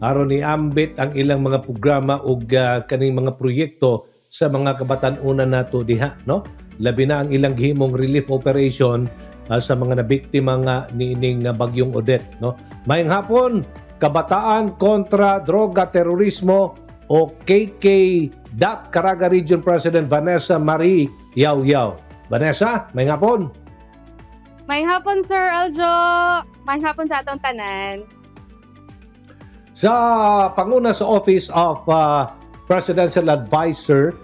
aron ni ambit ang ilang mga programa ug kaning mga proyekto sa mga kabatan-unan nato diha, no? Labi na ang ilang gihimong relief operation sa mga nabiktima nga niining bagyong Odette, no? Mayong hapon, Kabataan kontra Droga Terorismo o KK Caraga Region President Vanessa Marie Yao Yao. Vanessa, mayong hapon. Mayong hapon, Sir Aljo. Mayong hapon sa atong tanan. Sa panguna sa Office of Presidential Advisor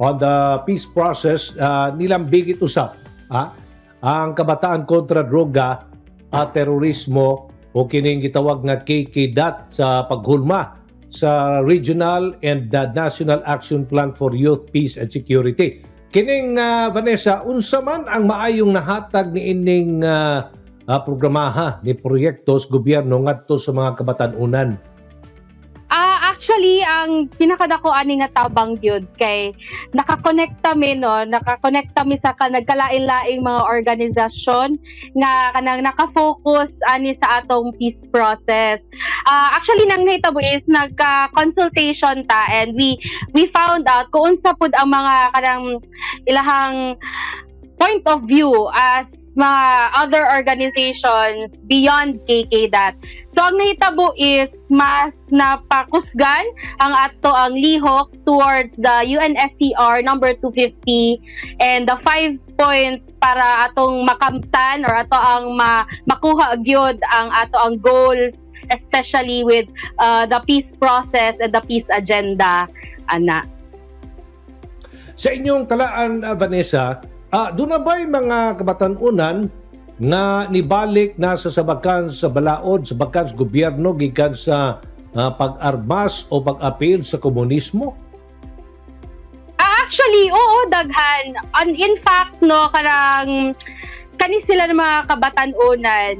on the Peace Process, nilang bigit usap ang kabataan kontra droga at terorismo o kining gitawag nga KK sa paghulma sa Regional and National Action Plan for Youth, Peace and Security. Kining Vanessa, unsa man ang maayong nahatag ni ining programaha ni proyektos gobyerno ngadto sa mga kabatan-unan? Actually, ang pinakadako ani nga tabang gyud kay nakakonekta mi sa nagkalain-laing mga organisasyon nga kanang naka-focus ani sa atong peace process. Actually nang nahitabo is nagka-consultation ta and we found out kung unsa pud ang mga kanang ilahang point of view as mga other organizations beyond KK. So ang nahitabo is mas napakusgan ang ato ang lihok towards the UNSCR number 250 and the 5 points para atong makamtan or ato ang makuha gyud ang ato ang goals, especially with the peace process and the peace agenda ana. Sa inyong talaan, Vanessa, doon na ba'y mga kabatan-unan nga nibalik na sa sabakan sa balaod, sabakan sa gobyerno, gikan sa pag-armas o pag-apil sa komunismo? Actually, oo, daghan. In fact, no, kani sila ng mga kabatan-unan,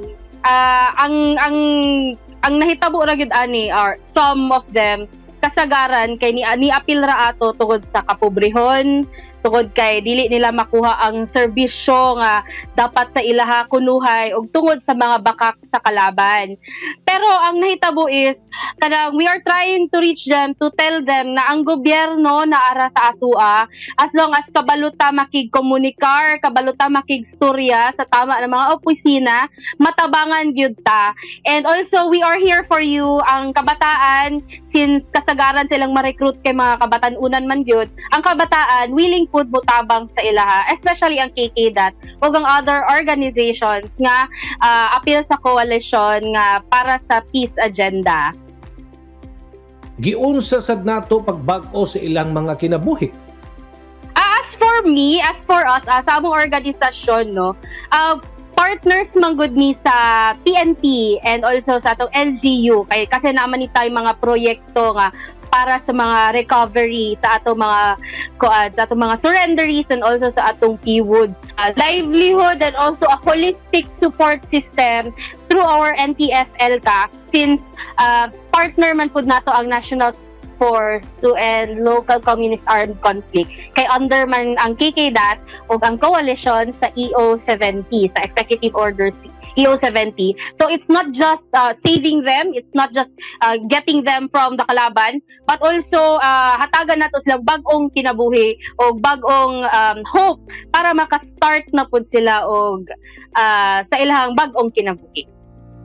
ang nahitabo ra gyud ani are some of them kasagaran kay ni apil ra ato tungod sa kapobrehon, tungod kay dili nila makuha ang serbisyo nga dapat sa ilaha kunuhay ug tungod sa mga bakak sa kalaban. Pero ang nahitabo is kanang we are trying to reach them to tell them na ang gobyerno naara sa atua as long as kabaluta makigkomunikar, kabaluta makigstorya sa tama ng mga opisina, matabangan gyud ta. And also we are here for you, ang kabataan, since kasagaran silang ma-recruit kay mga kabatan-unan man gyud, ang kabataan willing pud mutabang sa ilaha, especially ang KK ug ang other organizations nga appeal sa coalition nga para sa peace agenda. Giunsa sad nato pagbag-o sa ilang mga kinabuhi? As for me, as for us, sa among organisasyon, no, partners manggod mi sa PNP and also sa atong LGU kasi naman ni tayo mga proyekto nga para sa mga recovery sa atong mga surrenderies and also sa atong PWOODs, livelihood and also a holistic support system through our NTF-ELCA since partner man pud nato ang National Force to End Local Communist Armed Conflict kay under man ang KK o ang coalition sa EO70, sa Executive Order EO70. So it's not just saving them, it's not just getting them from the kalaban, but also hatagan nato sila bag-ong kinabuhi o bag-ong hope para maka-start na pud sila og sa ilahang bag-ong kinabuhi.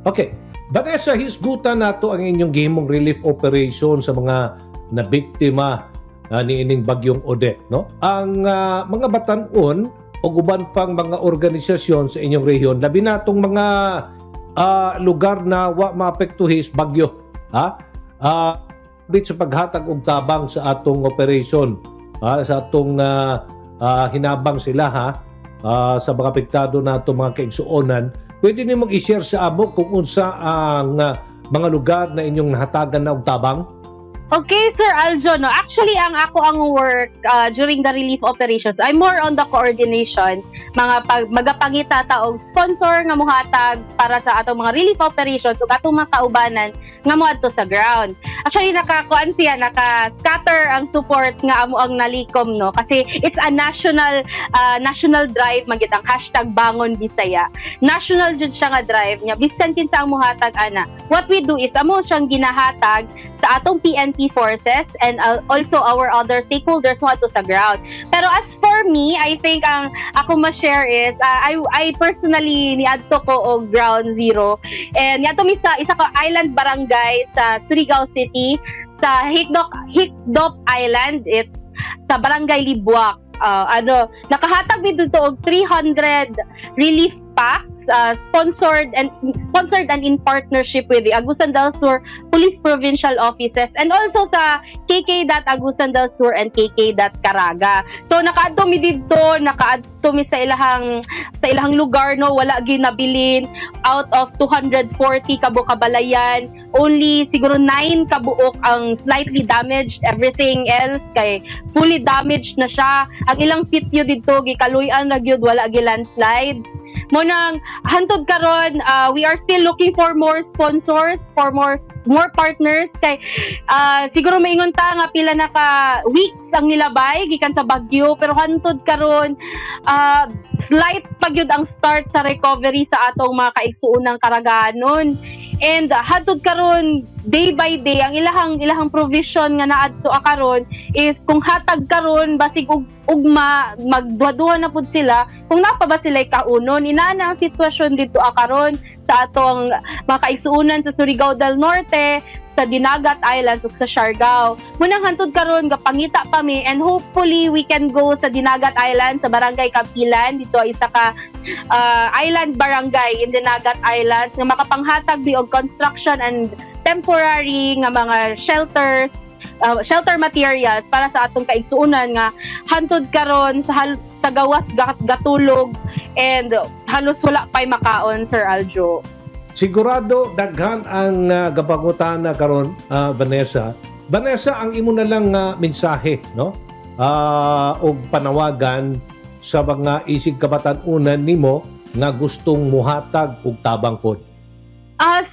Okay. Vanessa, hisgutan nato ang inyong gihimong relief operation sa mga nabiktima ni ining bagyong Odette, no? Ang mga batan-on o uban pang mga organisasyon sa inyong rehiyon, labi na itong mga lugar na wa maapektuhis bagyo, sa paghatag og tabang sa atong operation, sa atong hinabang sila sa mga apektado nato mga kaigsuonan. Pwede nimong i-share sa amo kung unsa ang mga lugar na inyong nahatagan na og tabang? Okay, Sir Aljo, no. Actually, ang work during the relief operations, I'm more on the coordination, magapangita taog sponsor nga mohatag para sa atong mga relief operations ug atong mga kaubanan nga moadto sa ground. Actually, naka-scatter ang support nga amo ang nalikom, no, kasi it's a national drive magit ang #Bangon Bisaya. National jud siya nga drive nya bisan kinsa ang mohatag ana. What we do is amo siyang ginahatag sa atong PNP forces and also our other stakeholders mo ato sa ground. Pero as for me, I think ang ako ma-share is I personally niadto ko og ground zero and niadto mi sa isa ka island barangay sa Surigao City sa Hikdop Island, it's sa Barangay Libuak. Nakahatag mi dito og 300 relief packs sponsored and in partnership with the Agusan del Sur Police Provincial Offices and also sa KK Agusan del Sur and KK Caraga. So nakaadto mi sa ilahang lugar, no, wala ginabilin out of 240 kabalayan, only siguro 9 kabuok ang slightly damaged, everything else kay fully damaged na siya. Ang ilang sitio dito gikaluy-an na gyud, wala gi landslide. Mo nang hantod karon, we are still looking for more sponsors, for more partners kay siguro maingon ta nga pila na ka weeks ang nilabay gikan sa bagyo, pero hantod karon slight pagyud ang start sa recovery sa atong mga kaigsuonang karaganon. And hantod karon day by day ang ilahang provision nga naadto karon is kung hatag karon basig ugma magduha na pud sila kung napa ba sila kaunon. Inana ang sitwasyon dito karon sa atong mga kaigsuonan sa Surigao del Norte, sa Dinagat Islands ug sa Siargao. Munang hantod karon gapangita pa mi and hopefully we can go sa Dinagat Islands sa Barangay Kapilan. Dito ay isa ka island barangay in Dinagat Islands nga makapanghatag bi og construction and temporary nga mga shelter materials para sa atong kaigsuonan nga hantod karon sa gawas gatulog and halos wala pay makaon, Sir Aljo. Sigurado daghan ang gapangutan na karon, Vanessa. Vanessa, ang imo na lang mensahe, no? Og panawagan sa mga isig kabatan-unan nimo nga gustong muhatag og tabang pod.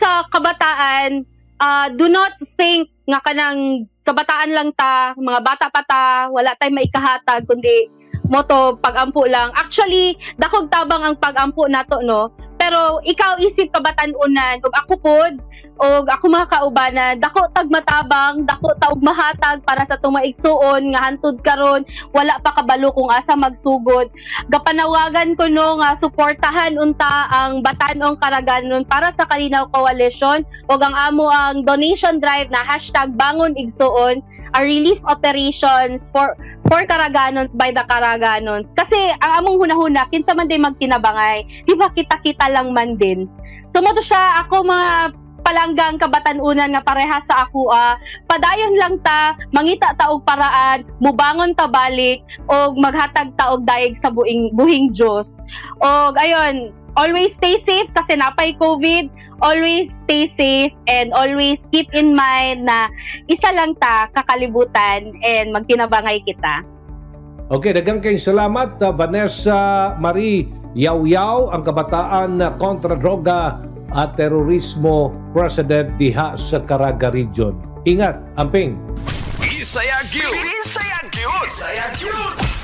Sa kabataan, do not think nga kanang kabataan lang ta, mga bata pa ta, wala tay maikahatag kundi moto pagampo lang. Actually, dakog tabang ang pagampo nato, no? Pero ikaw isip kabatan-unan ug ako pod og ako mga kaubanan, dako tag matabang, dako taog mahatag para sa tumaigsuon nga hantod karon wala pa kabalo kung asa magsugod. Gapanawagan ko no nga suportahan unta ang Batan-ong Karaganon para sa Kalinaw Coalition ug ang amo ang donation drive na #Bangon Igsuon, a relief operations for Karaganons by the Karaganons. Kasi ang among hunahuna kinsa man day magtinabangay, di ba kita-kita lang man din. Sumoto siya ako mga palanggang kabatan-unan nga pareha sa ako, padayon lang ta, mangita ta og paraan, mubangon ta balik og maghatag ta og daig sa buhing Dios. Og ayon, always stay safe kasi napay COVID. Always stay safe and always keep in mind na isa lang ta kakalibutan and magtinabangay kita. Okay, daghang kayong salamat, Vanessa Marie Yaw-Yaw, ang kabataan na kontra-droga at terorismo president diha sa Caraga Region. Ingat, amping! Isayag yun! Isayag yun! Isayag yun!